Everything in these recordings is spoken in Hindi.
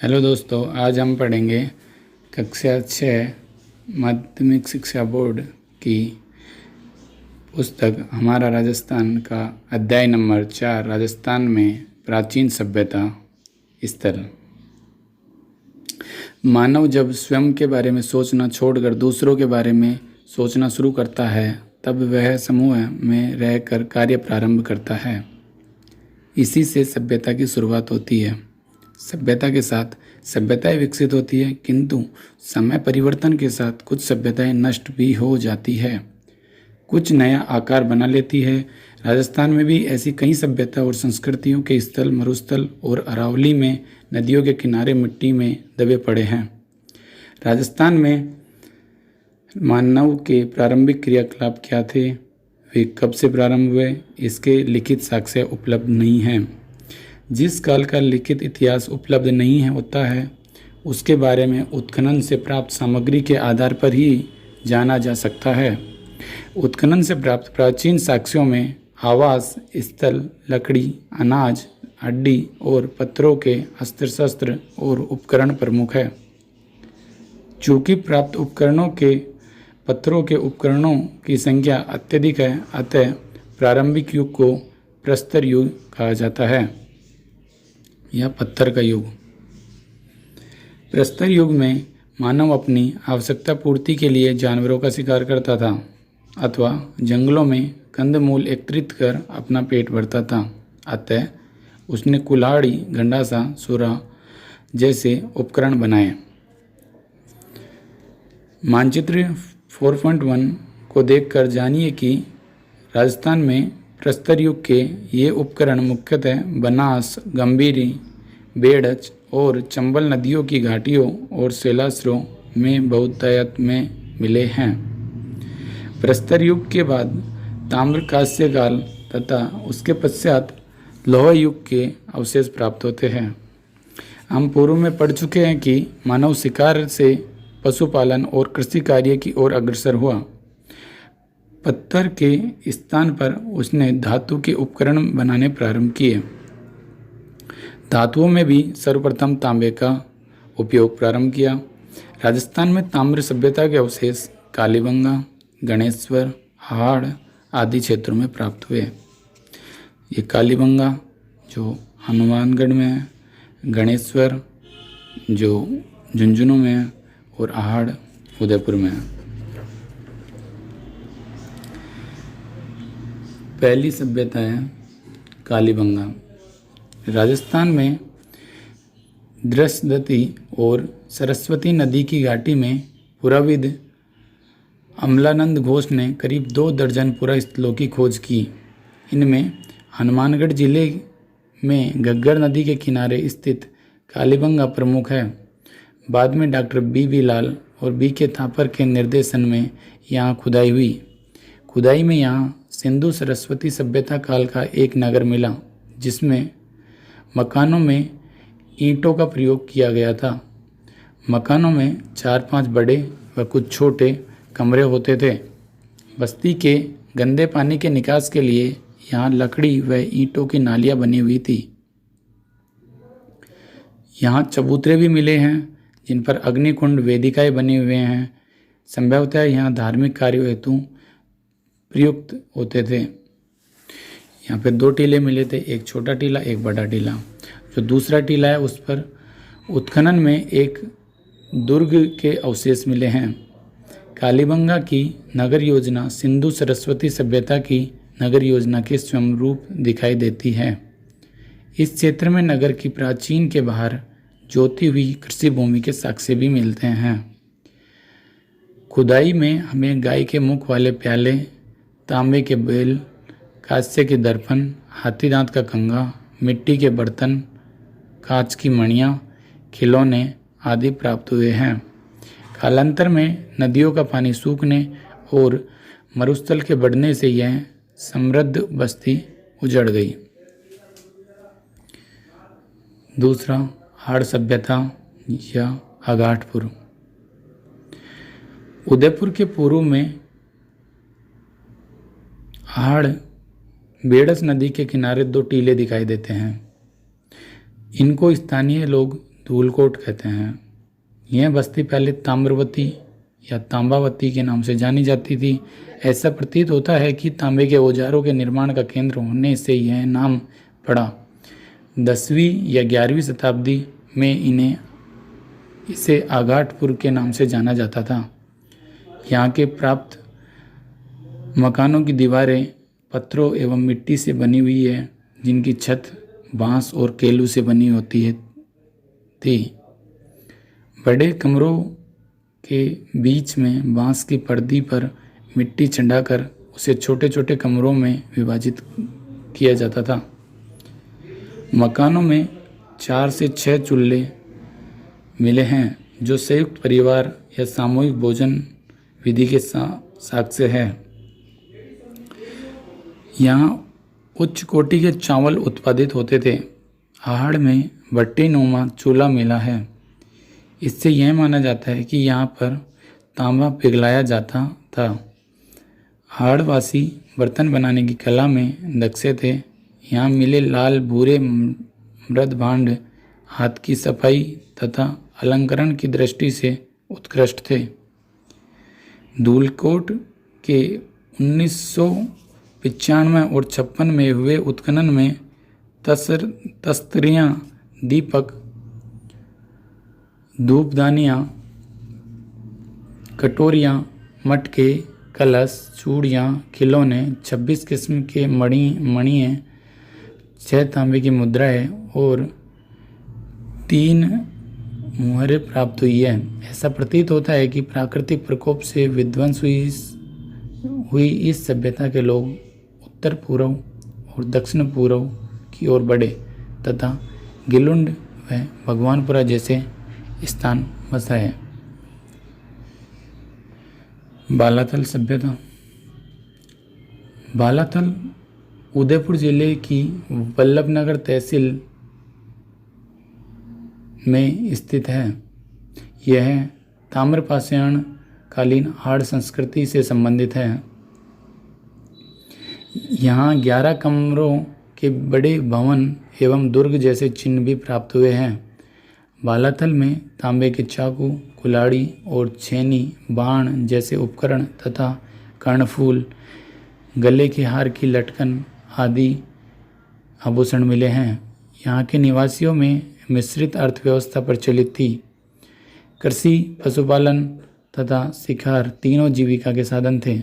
हेलो दोस्तों, आज हम पढ़ेंगे कक्षा 6 माध्यमिक शिक्षा बोर्ड की पुस्तक हमारा राजस्थान का अध्याय नंबर 4 राजस्थान में प्राचीन सभ्यता स्थल। मानव जब स्वयं के बारे में सोचना छोड़कर दूसरों के बारे में सोचना शुरू करता है तब वह समूह में रहकर कार्य प्रारंभ करता है। इसी से सभ्यता की शुरुआत होती है। सभ्यता के साथ सभ्यताएं विकसित होती है, किंतु समय परिवर्तन के साथ कुछ सभ्यताएं नष्ट भी हो जाती है, कुछ नया आकार बना लेती है। राजस्थान में भी ऐसी कई सभ्यता और संस्कृतियों के स्थल मरुस्थल और अरावली में नदियों के किनारे मिट्टी में दबे पड़े हैं। राजस्थान में मानव के प्रारंभिक क्रियाकलाप क्या थे, वे कब से प्रारंभ हुए, इसके लिखित साक्ष्य उपलब्ध नहीं हैं। जिस काल का लिखित इतिहास उपलब्ध नहीं होता है उसके बारे में उत्खनन से प्राप्त सामग्री के आधार पर ही जाना जा सकता है। उत्खनन से प्राप्त प्राचीन साक्ष्यों में आवास स्थल, लकड़ी, अनाज, हड्डी और पत्थरों के अस्त्र शस्त्र और उपकरण प्रमुख है। चूंकि प्राप्त पत्थरों के उपकरणों की संख्या अत्यधिक है, अतः प्रारंभिक युग को प्रस्तर युग कहा जाता है या पत्थर का युग। प्रस्तर युग में मानव अपनी आवश्यकता पूर्ति के लिए जानवरों का शिकार करता था अथवा जंगलों में कंदमूल एकत्रित कर अपना पेट भरता था। अतः उसने कुल्हाड़ी, गंडासा, सुरा जैसे उपकरण बनाए। मानचित्र 4.1 को देखकर जानिए कि राजस्थान में प्रस्तर युग के ये उपकरण मुख्यतः बनास, गंभीरी, बेड़च और चंबल नदियों की घाटियों और शैलाश्रों में बहुतायत में मिले हैं। प्रस्तर युग के बाद ताम्र कांस्य काल तथा उसके पश्चात लौह युग के अवशेष प्राप्त होते हैं। हम पूर्व में पढ़ चुके हैं कि मानव शिकार से पशुपालन और कृषि कार्य की ओर अग्रसर हुआ। पत्थर के स्थान पर उसने धातु के उपकरण बनाने प्रारंभ किए। धातुओं में भी सर्वप्रथम तांबे का उपयोग प्रारंभ किया। राजस्थान में ताम्र सभ्यता के अवशेष कालीबंगा, गणेश्वर, हाड़ आदि क्षेत्रों में प्राप्त हुए। ये कालीबंगा जो हनुमानगढ़ में है, गणेश्वर जो झुंझुनू में है और हाड़ उदयपुर में है। पहली सभ्यता है कालीबंगा। राजस्थान में दृश्यदती और सरस्वती नदी की घाटी में पुराविद अमलानंद घोष ने करीब 2 दर्जन पुरास्थलों की खोज की। इनमें हनुमानगढ़ जिले में घग्गर नदी के किनारे स्थित कालीबंगा प्रमुख है। बाद में डॉक्टर बी लाल और के थापर के निर्देशन में यहाँ खुदाई हुई। खुदाई में यहाँ सिंधु सरस्वती सभ्यता काल का एक नगर मिला, जिसमें मकानों में ईंटों का प्रयोग किया गया था। मकानों में 4-5 बड़े व कुछ छोटे कमरे होते थे। बस्ती के गंदे पानी के निकास के लिए यहाँ लकड़ी व ईंटों की नालियाँ बनी हुई थी। यहाँ चबूतरे भी मिले हैं जिन पर अग्निकुंड वेदिकाएं बने हुए हैं। संभवतः यहाँ धार्मिक कार्यों हेतु प्रयुक्त होते थे। यहाँ पे 2 टीले मिले थे, एक छोटा टीला, एक बड़ा टीला। जो दूसरा टीला है उस पर उत्खनन में एक दुर्ग के अवशेष मिले हैं। कालीबंगा की नगर योजना सिंधु सरस्वती सभ्यता की नगर योजना के स्वरूप दिखाई देती है। इस क्षेत्र में नगर की प्राचीन के बाहर जोती हुई कृषि भूमि के साक्ष्य भी मिलते हैं। खुदाई में हमें गाय के मुख वाले प्याले, तांबे के बेल, कांस्य के दर्पण, हाथी दांत का कंगा, मिट्टी के बर्तन, कांच की मणियाँ, खिलौने आदि प्राप्त हुए हैं। कालांतर में नदियों का पानी सूखने और मरुस्थल के बढ़ने से यह समृद्ध बस्ती उजड़ गई। दूसरा, हाड़ सभ्यता या आगाठपुर। उदयपुर के पूर्व में हाड़ बेड़स नदी के किनारे 2 टीले दिखाई देते हैं। इनको स्थानीय लोग धूलकोट कहते हैं। यह बस्ती पहले ताम्रवती या तांबावती के नाम से जानी जाती थी। ऐसा प्रतीत होता है कि तांबे के औजारों के निर्माण का केंद्र होने से यह नाम पड़ा। 10वीं या 11वीं शताब्दी में इसे आगाटपुर के नाम से जाना जाता था। यहाँ के प्राप्त मकानों की दीवारें पत्थरों एवं मिट्टी से बनी हुई है, जिनकी छत बांस और केलू से बनी होती थी। बड़े कमरों के बीच में बांस की पर्दी पर मिट्टी छंडाकर उसे छोटे छोटे कमरों में विभाजित किया जाता था। मकानों में 4 से 6 चूल्हे मिले हैं, जो संयुक्त परिवार या सामूहिक भोजन विधि के साक्ष्य है। यहाँ उच्च कोटि के चावल उत्पादित होते थे। आहड़ में भट्टीनुमा चूल्हा मिला है। इससे यह माना जाता है कि यहाँ पर तांबा पिघलाया जाता था। आहड़वासी बर्तन बनाने की कला में दक्ष थे। यहाँ मिले लाल भूरे मृद भांड हाथ की सफाई तथा अलंकरण की दृष्टि से उत्कृष्ट थे। धूलकोट के 1995 और 56 में हुए उत्खनन में तस्तरियाँ, दीपक, धूपदानियाँ, कटोरियाँ, मटके, कलश, चूड़ियाँ, खिलौने, 26 किस्म के मणियाँ, 6 तांबे की मुद्राएं और 3 मुहरें प्राप्त हुई है। ऐसा प्रतीत होता है कि प्राकृतिक प्रकोप से विध्वंस हुई इस सभ्यता के लोग उत्तर पूर्व और दक्षिण पूर्व की ओर बढ़े तथा गिलुंड व भगवानपुरा जैसे स्थान बसाए। बालाथल सभ्यता। बालाथल उदयपुर जिले की वल्लभनगर तहसील में स्थित है। यह ताम्रपाषाण कालीन हाड़ संस्कृति से संबंधित है। यहाँ 11 कमरों के बड़े भवन एवं दुर्ग जैसे चिन्ह भी प्राप्त हुए हैं। बालाथल में तांबे के चाकू, कुल्हाड़ी और छेनी, बाण जैसे उपकरण तथा कर्णफूल, गले के हार की लटकन आदि आभूषण मिले हैं। यहाँ के निवासियों में मिश्रित अर्थव्यवस्था प्रचलित थी। कृषि, पशुपालन तथा शिकार तीनों जीविका के साधन थे।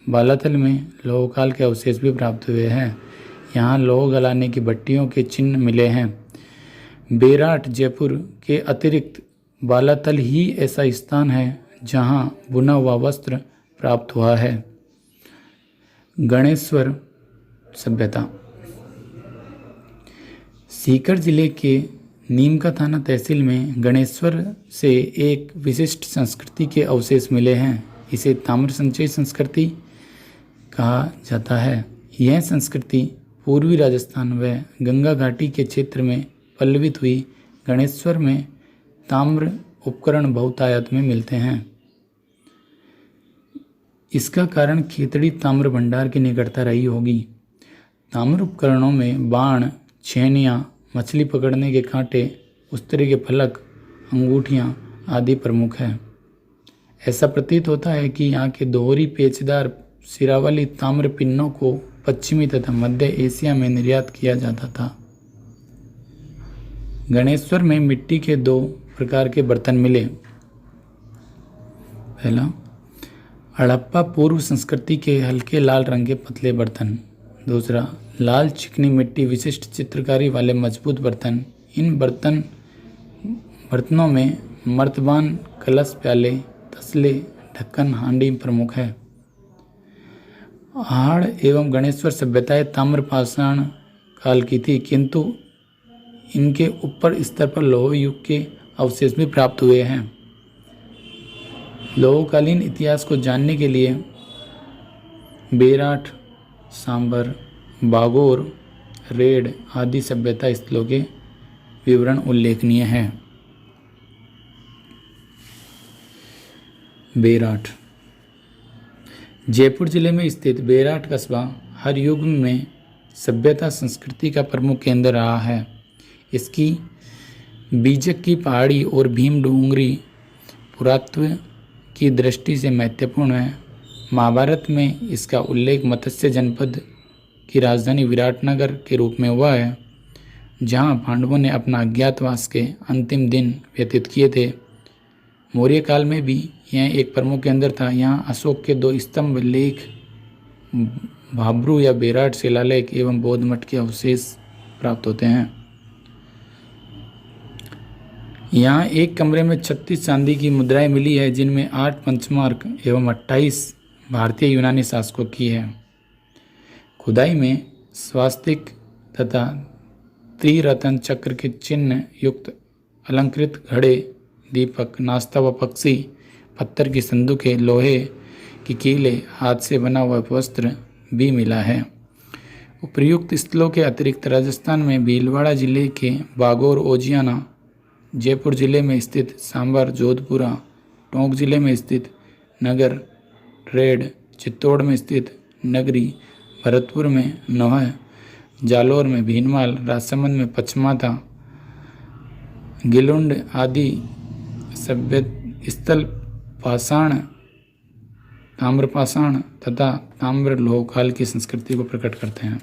बालाथल में लोहकाल के अवशेष भी प्राप्त हुए हैं। यहाँ लोह गलाने की भट्टियों के चिन्ह मिले हैं। बेराट जयपुर के अतिरिक्त बालाथल ही ऐसा स्थान है जहाँ बुना हुआ वस्त्र प्राप्त हुआ है। गणेश्वर सभ्यता। सीकर जिले के नीमका थाना तहसील में गणेश्वर से एक विशिष्ट संस्कृति के अवशेष मिले हैं। इसे ताम्र संचय संस्कृति कहा जाता है। यह संस्कृति पूर्वी राजस्थान व गंगा घाटी के क्षेत्र में पल्लवित हुई। गणेश्वर में ताम्र उपकरण बहुतायत में मिलते हैं। इसका कारण खेतड़ी ताम्र भंडार की निकटता रही होगी। ताम्र उपकरणों में बाण, छेनियाँ, मछली पकड़ने के कांटे, उस्तरे के फलक, अंगूठियाँ आदि प्रमुख हैं। ऐसा प्रतीत होता है कि यहाँ के दोहरी पेचदार सिरा वाली ताम्र पिन्नों को पश्चिमी तथा मध्य एशिया में निर्यात किया जाता था। गणेश्वर में मिट्टी के 2 प्रकार के बर्तन मिले। पहला, हड़प्पा पूर्व संस्कृति के हल्के लाल रंग के पतले बर्तन। दूसरा, लाल चिकनी मिट्टी विशिष्ट चित्रकारी वाले मजबूत बर्तन। इन बर्तनों में मर्तबान, कलश, प्याले, तसले, ढक्कन, हांडी प्रमुख है। आहड़ एवं गणेश्वर सभ्यताएं ताम्रपाषाण काल की थी, किंतु इनके ऊपर स्तर पर लौह युग के अवशेष भी प्राप्त हुए हैं। लोहकालीन इतिहास को जानने के लिए बेराट, सांबर, बागोर, रेड आदि सभ्यता स्थलों के विवरण उल्लेखनीय हैं। बेराट। जयपुर जिले में स्थित बेराट कस्बा हर युग में सभ्यता संस्कृति का प्रमुख केंद्र रहा है। इसकी बीजक की पहाड़ी और भीम डूंगरी पुरातत्व की दृष्टि से महत्वपूर्ण है। महाभारत में इसका उल्लेख मत्स्य जनपद की राजधानी विराटनगर के रूप में हुआ है, जहां पांडवों ने अपना अज्ञातवास के अंतिम दिन व्यतीत किए थे। मौर्य काल में भी यह एक प्रमुख केंद्र था। यहाँ अशोक के 2 स्तंभ लेख, भाब्रू या बेराट शिलालेख एवं बौद्ध मठ के अवशेष प्राप्त होते हैं। यहाँ एक कमरे में 36 चांदी की मुद्राएं मिली है, जिनमें 8 पंचमार्क एवं 28 भारतीय यूनानी शासकों की है। खुदाई में स्वास्तिक तथा त्रिरत्न चक्र के चिन्ह युक्त अलंकृत घड़े, दीपक, नाश्ता व पक्षी, पत्थर की संदूकें, लोहे की कीलें, हाथ से बना हुआ वस्त्र भी मिला है। उपर्युक्त स्थलों के अतिरिक्त राजस्थान में भीलवाड़ा जिले के बागोर, ओजियाना, जयपुर जिले में स्थित सांबर, जोधपुरा, टोंक जिले में स्थित नगर, रेड, चित्तौड़ में स्थित नगरी, भरतपुर में नोह, जालोर में भीनमाल, राजसमंद में पचमाथा, गिलुंड आदि सभ्य स्थल पाषाण, ताम्रपाषाण तथा ताम्र लोह काल की संस्कृति को प्रकट करते हैं।